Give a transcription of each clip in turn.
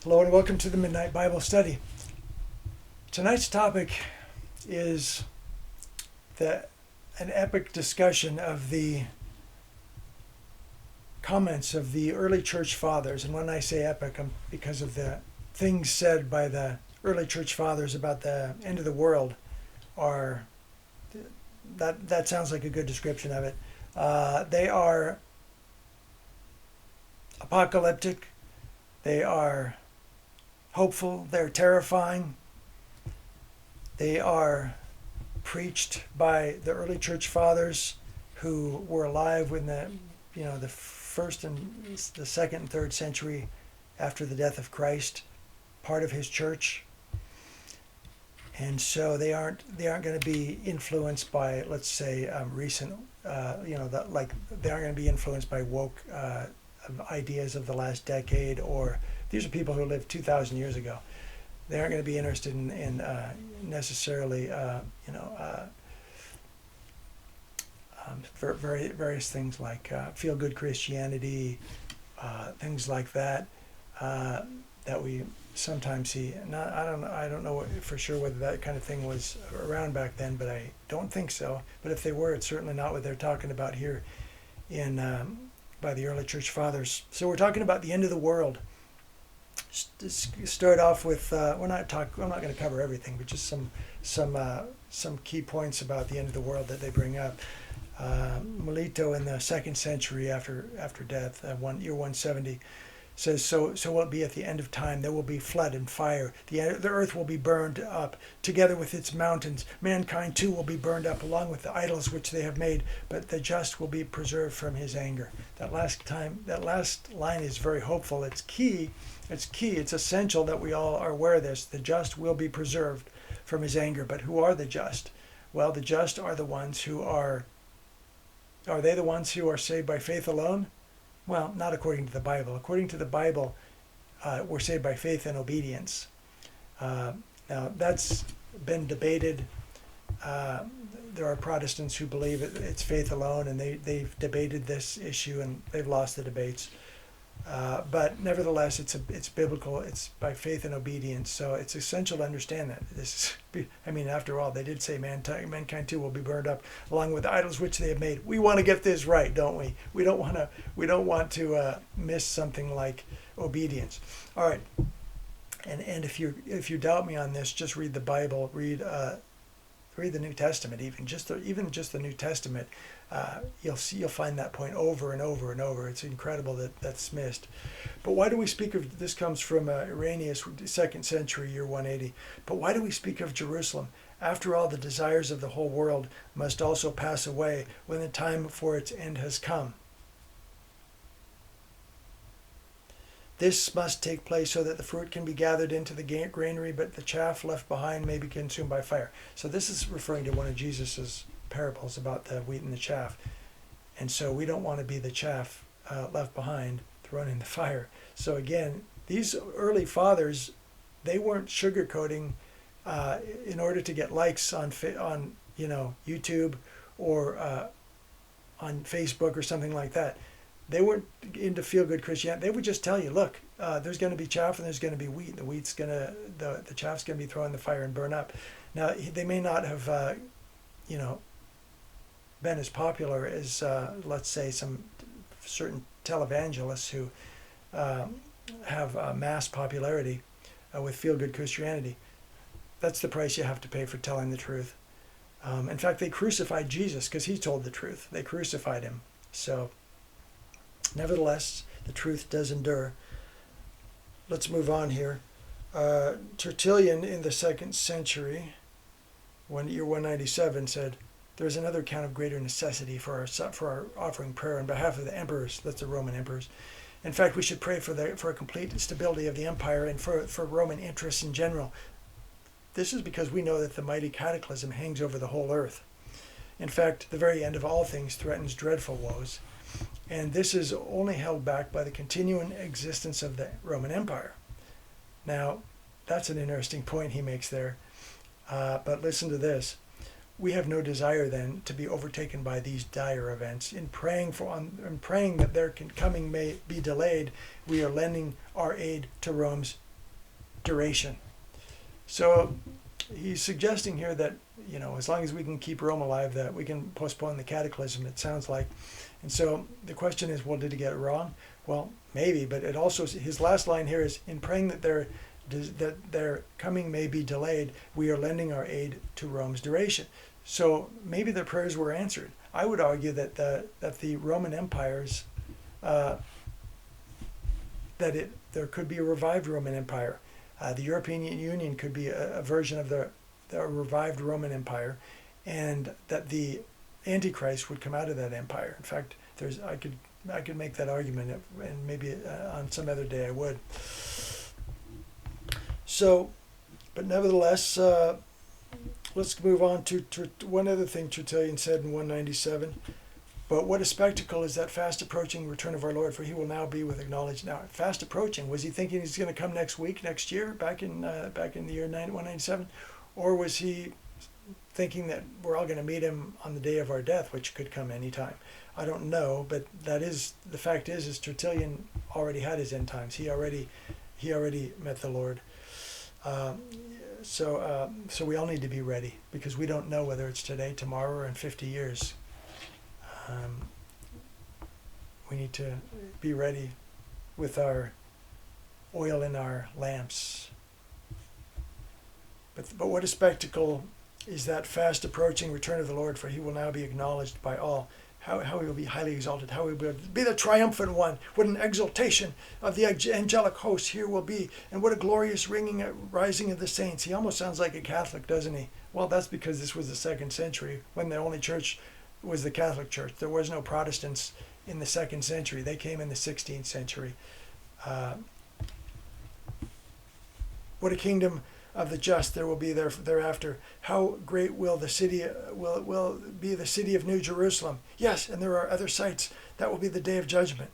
Hello and welcome to the Midnight Bible Study. Tonight's topic is an epic discussion of the comments of the early church fathers. And when I say epic, because of the things said by the early church fathers about the end of the world that sounds like a good description of it. They are apocalyptic. They are hopeful. They're terrifying. They are preached by the early church fathers who were alive when the first and the second and third century after the death of Christ, part of his church. And so they aren't going to be influenced by, let's say, recent, they aren't going to be influenced by woke ideas of the last decade, or these are people who lived 2,000 years ago. They aren't going to be interested in necessarily, various things like feel-good Christianity, things like that, that we sometimes see. I don't know for sure whether that kind of thing was around back then, but I don't think so. But if they were, it's certainly not what they're talking about here by the early church fathers. So we're talking about the end of the world. Start off with I'm not going to cover everything, but just some key points about the end of the world that they bring up. Melito in the second century after death, year 170, says, so will it be at the end of time. There will be flood and fire. The earth will be burned up together with its mountains. Mankind too will be burned up along with the idols which they have made, but the just will be preserved from his anger. That last line is very hopeful. It's key. It's essential that we all are aware of this. The just will be preserved from his anger. But who are the just? Well, the just are the ones who are they the ones who are saved by faith alone? Well, not according to the Bible. According to the Bible, we're saved by faith and obedience. Now, that's been debated. There are Protestants who believe it's faith alone, and they've debated this issue, and they've lost the debates. But nevertheless, it's biblical. It's by faith and obedience. So it's essential to understand that. After all, they did say mankind too will be burned up along with the idols which they have made. We want to get this right, don't we? We don't want to miss something like obedience. All right. And if you doubt me on this, just read the Bible. Read the New Testament. Even just the New Testament. You'll find that point over and over and over. It's incredible that's missed. But why do we speak of, this comes from Irenaeus, 2nd century, year 180. But why do we speak of Jerusalem? After all, the desires of the whole world must also pass away when the time for its end has come. This must take place so that the fruit can be gathered into the granary, but the chaff left behind may be consumed by fire. So this is referring to one of Jesus's parables about the wheat and the chaff. And so we don't want to be the chaff left behind, thrown in the fire. So again, these early fathers, they weren't sugarcoating in order to get likes on YouTube or on Facebook or something like that. They weren't into feel-good Christianity. They would just tell you, look, there's going to be chaff and there's going to be wheat. The chaff's going to be thrown in the fire and burn up. Now, they may not have, been as popular as, let's say, some certain televangelists who have mass popularity with feel-good Christianity. That's the price you have to pay for telling the truth. In fact, they crucified Jesus because he told the truth. They crucified him. So, nevertheless, the truth does endure. Let's move on here. Tertullian in the 2nd century, year 197, said, "There is another account of greater necessity for our offering prayer on behalf of the emperors," that's the Roman emperors. "In fact, we should pray for a complete stability of the empire and for Roman interests in general. This is because we know that the mighty cataclysm hangs over the whole earth. In fact, the very end of all things threatens dreadful woes. And this is only held back by the continuing existence of the Roman Empire." Now, that's an interesting point he makes there. But listen to this. "We have no desire then to be overtaken by these dire events. In praying that their coming may be delayed, we are lending our aid to Rome's duration. So he's suggesting here that, as long as we can keep Rome alive, that we can postpone the cataclysm, it sounds like. And so the question is, well, did he get it wrong? Well, maybe, but it also, his last line here is, in praying that their coming may be delayed, we are lending our aid to Rome's duration. So maybe their prayers were answered. I would argue that the Roman empires, there could be a revived Roman Empire. The European Union could be a version of the revived Roman Empire, and that the Antichrist would come out of that empire. In fact, I could make that argument, and maybe on some other day I would. So, but nevertheless, let's move on to one other thing Tertullian said in 197. But what a spectacle is that fast approaching return of our Lord, for he will now be with acknowledged. Now, fast approaching, was he thinking he's going to come next week, next year, back in the year 197? Or was he thinking that we're all going to meet him on the day of our death, which could come anytime? I don't know, but the fact is Tertullian already had his end times. He already met the Lord. So we all need to be ready, because we don't know whether it's today, tomorrow, or in 50 years. We need to be ready with our oil in our lamps. But what a spectacle is that fast approaching return of the Lord, for he will now be acknowledged by all. How he will be highly exalted, how he will be the triumphant one. What an exaltation of the angelic host here will be, and what a glorious rising of the saints. He almost sounds like a Catholic, doesn't he? Well, that's because this was the 2nd century, when the only church was the Catholic Church. There was no Protestants in the 2nd century. They came in the 16th century. What a kingdom of the just there will be thereafter. How great will the city will be, the city of New Jerusalem. Yes, and there are other sites. That will be the day of judgment.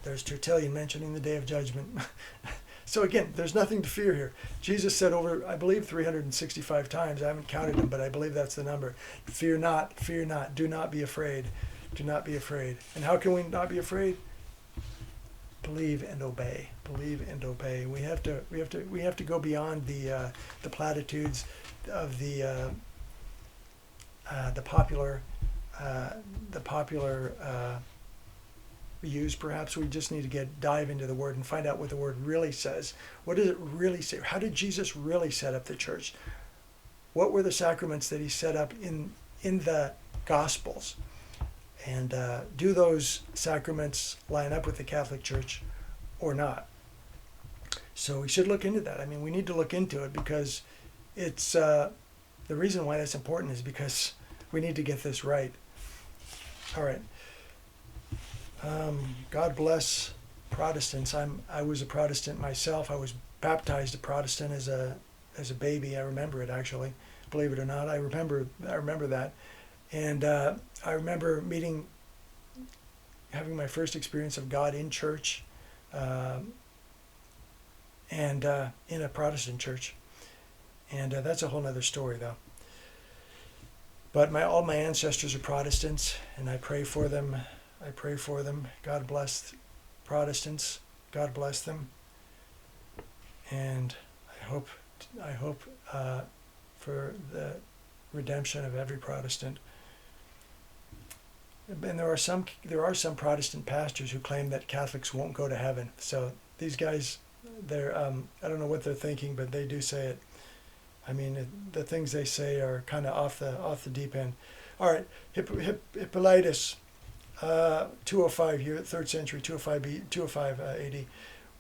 There's Tertullian mentioning the day of judgment. So again, there's nothing to fear here. Jesus said over, I believe, 365 times. I haven't counted them, but I believe that's the number. Fear not, fear not. Do not be afraid. Do not be afraid. And how can we not be afraid? Believe and obey. Believe and obey. We have to go beyond the platitudes of the popular views. Perhaps we just need to dive into the Word and find out what the Word really says. What does it really say? How did Jesus really set up the church? What were the sacraments that he set up in the Gospels? And do those sacraments line up with the Catholic Church or not? So we should look into that. I mean, we need to look into it, because it's the reason why that's important is because we need to get this right. All right. God bless Protestants. I was a Protestant myself. I was baptized a Protestant as a baby. I remember it, actually. Believe it or not, I remember that. And I remember having my first experience of God in church, and in a Protestant church. And that's a whole other story, though. But all my ancestors are Protestants, and I pray for them. God bless Protestants. God bless them. And I hope for the redemption of every Protestant. And there are some Protestant pastors who claim that Catholics won't go to heaven. So these guys, I don't know what they're thinking, but they do say it. I mean, the things they say are kind of off the deep end. All right, Hippolytus, 205 here, 3rd century, 205 AD.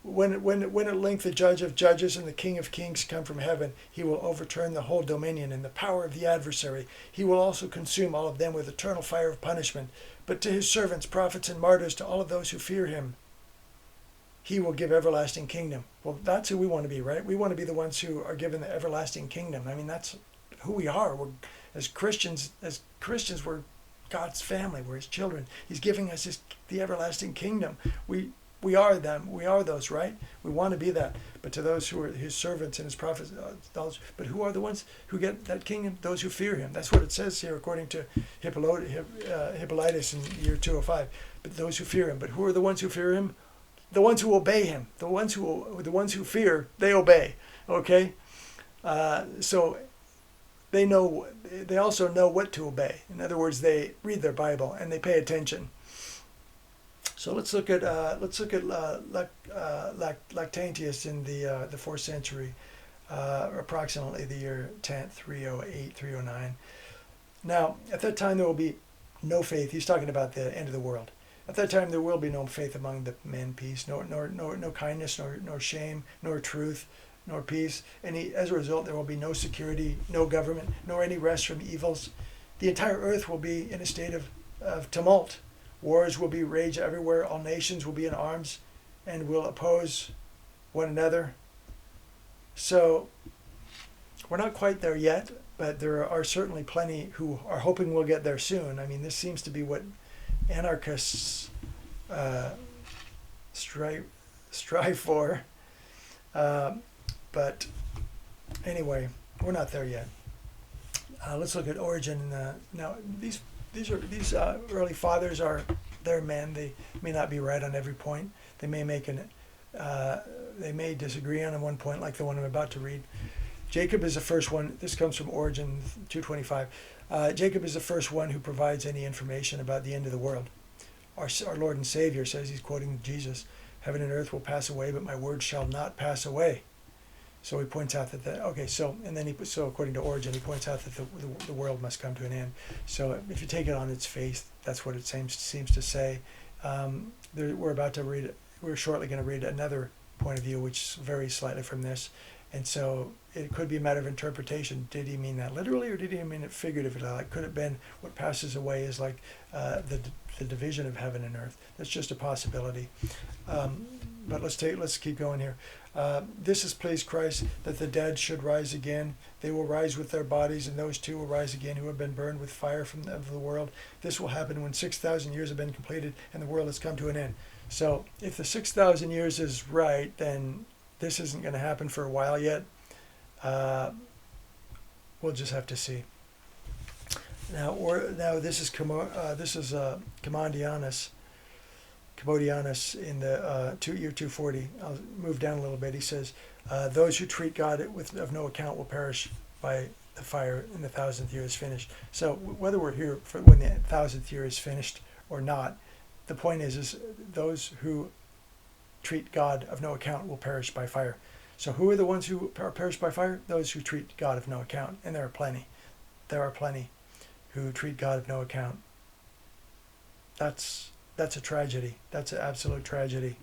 When at length the judge of judges and the king of kings come from heaven, he will overturn the whole dominion and the power of the adversary. He will also consume all of them with eternal fire of punishment. But to his servants, prophets and martyrs, to all of those who fear him, he will give everlasting kingdom. Well, that's who we want to be, right? We want to be the ones who are given the everlasting kingdom. I mean, that's who we are. As Christians, we're God's family. We're his children. He's giving us the everlasting kingdom. We are them. We are those, right? We want to be that. But to those who are his servants and his prophets, but who are the ones who get that kingdom? Those who fear him. That's what it says here, according to Hippolytus in year 205. But those who fear him. But who are the ones who fear him? the ones who obey him, the ones who fear, they obey. Okay, so they also know what to obey. In other words, they read their Bible and they pay attention. So let's look at Lactantius in the 4th century, approximately the year 308, 309. Now, at that time there will be no faith. He's talking about the end of the world. At that time there will be no faith among the men, peace, no kindness, nor shame, nor truth, nor peace. As a result, there will be no security, no government, nor any rest from evils. The entire earth will be in a state of tumult. Wars will be rage everywhere. All nations will be in arms and will oppose one another. So we're not quite there yet, but there are certainly plenty who are hoping we'll get there soon. I mean, this seems to be what anarchists strive for. But anyway, we're not there yet. Let's look at Origen. Now, these early fathers they're men. They may not be right on every point. They may they may disagree on one point, like the one I'm about to read. Jacob is the first one. This comes from Origen 2:25. Jacob is the first one who provides any information about the end of the world. Our Lord and Savior says, he's quoting Jesus, "Heaven and earth will pass away, but my word shall not pass away." So he points out so according to Origen, he points out that the world must come to an end. So if you take it on its face, that's what it seems to say. We're shortly going to read another point of view, which varies slightly from this. And so it could be a matter of interpretation. Did he mean that literally, or did he mean it figuratively? Like, could it have been what passes away is like the division of heaven and earth? That's just a possibility. But let's keep going here. This has pleased Christ, that the dead should rise again. They will rise with their bodies, and those too will rise again who have been burned with fire of the world. This will happen when 6,000 years have been completed and the world has come to an end. So if the 6,000 years is right, then this isn't going to happen for a while yet. We'll just have to see. Now this is Commodianus in the year 240. I'll move down a little bit. He says, "Those who treat God of no account will perish by the fire, and the 1,000th year is finished." So whether we're here for when the 1,000th year is finished or not, the point is those who treat God of no account will perish by fire. So who are the ones who perish by fire? Those who treat God of no account, and there are plenty. There are plenty who treat God of no account. That's a tragedy. That's an absolute tragedy.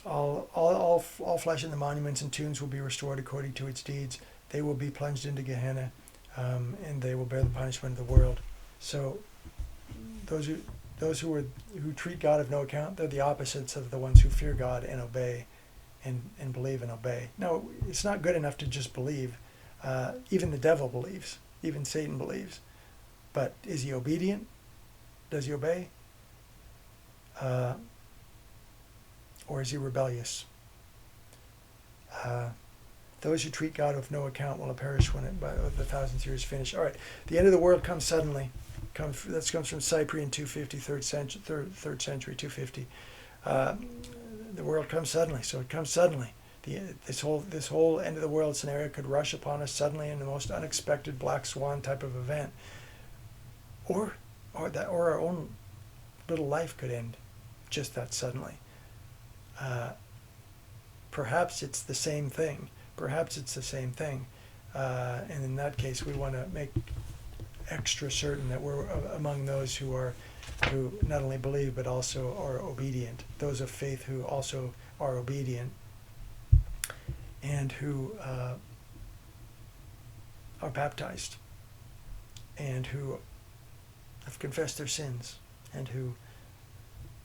All flesh in the monuments and tombs will be restored according to its deeds. They will be plunged into Gehenna, and they will bear the punishment of the world. So those who treat God of no account, they're the opposites of the ones who fear God and obey, and believe and obey. No, it's not good enough to just believe. Even the devil believes. Even Satan believes. But is he obedient? Does he obey? Or is he rebellious? Those who treat God with no account will perish when the 1,000th year is finished. All right, the end of the world comes suddenly. That comes from Cyprian 250, third century 250. The world comes suddenly, so it comes suddenly. This whole end of the world scenario could rush upon us suddenly in the most unexpected black swan type of event, or our own little life could end just that suddenly. Perhaps it's the same thing. And in that case, we want to make extra certain that we're among those who not only believe but also are obedient. Those of faith who also are obedient, and who are baptized, and who have confessed their sins, and who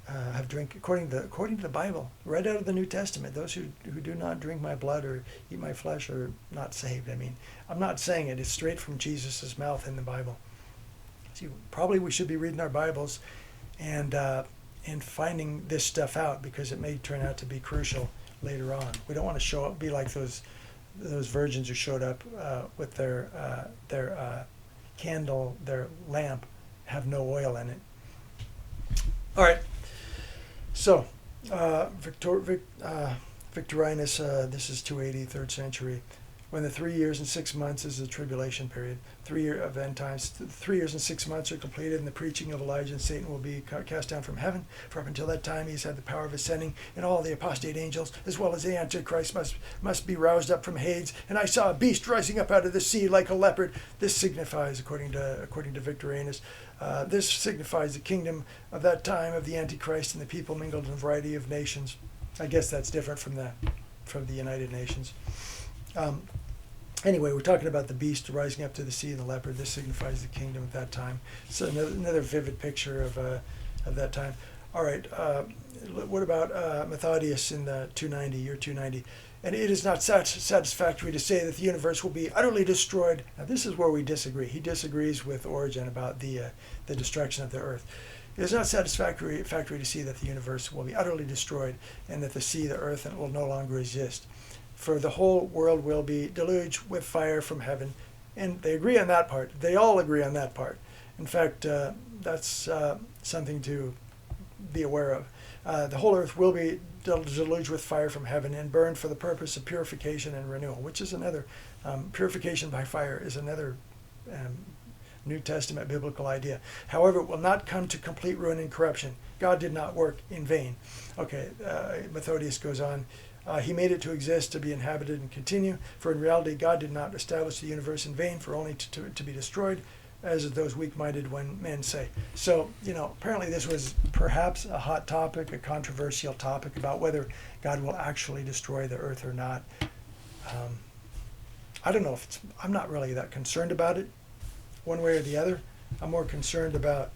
have drink according to the Bible, right out of the New Testament. Those who do not drink my blood or eat my flesh are not saved. I mean, I'm not saying it. It's straight from Jesus' mouth in the Bible. See, probably we should be reading our Bibles and finding this stuff out, because it may turn out to be crucial later on. We don't want to be like those virgins who showed up with their candle, their lamp, have no oil in it. All right. So, Victorinus, this is 280, 3rd century. When the 3 years and 6 months is the tribulation period, 3 year of end times, 3 years and 6 months are completed, and the preaching of Elijah and Satan will be cast down from heaven. For up until that time, he's had the power of ascending, and all the apostate angels, as well as the Antichrist, must be roused up from Hades. And I saw a beast rising up out of the sea like a leopard. This signifies, according to Victorinus, this signifies the kingdom of that time of the Antichrist, and the people mingled in a variety of nations. I guess that's different from the United Nations. Anyway, we're talking about the beast rising up to the sea and the leopard. This signifies the kingdom at that time. So another vivid picture of that time. All right. What about Methodius in the year 290? And it is not satisfactory to say that the universe will be utterly destroyed. Now, this is where we disagree. He disagrees with Origen about the destruction of the earth. It is not satisfactory to see that the universe will be utterly destroyed and that the sea, the earth, will no longer exist. For the whole world will be deluged with fire from heaven. And they agree on that part. They all agree on that part. In fact, that's something to be aware of. The whole earth will be deluged with fire from heaven and burned for the purpose of purification and renewal, which is another, purification by fire is another New Testament biblical idea. However, it will not come to complete ruin and corruption. God did not work in vain. Okay, Methodius goes on. He made it to exist, to be inhabited and continue. For in reality, God did not establish the universe in vain, for only to be destroyed, as those weak-minded men say. So, apparently this was perhaps a hot topic, a controversial topic about whether God will actually destroy the earth or not. I don't know I'm not really that concerned about it, one way or the other. I'm more concerned about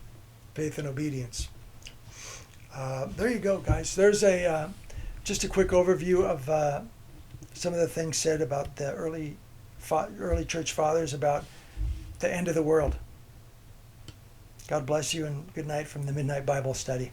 faith and obedience. There you go, guys. There's just a quick overview of some of the things said about the early church fathers about the end of the world. God bless you, and good night from the Midnight Bible Study.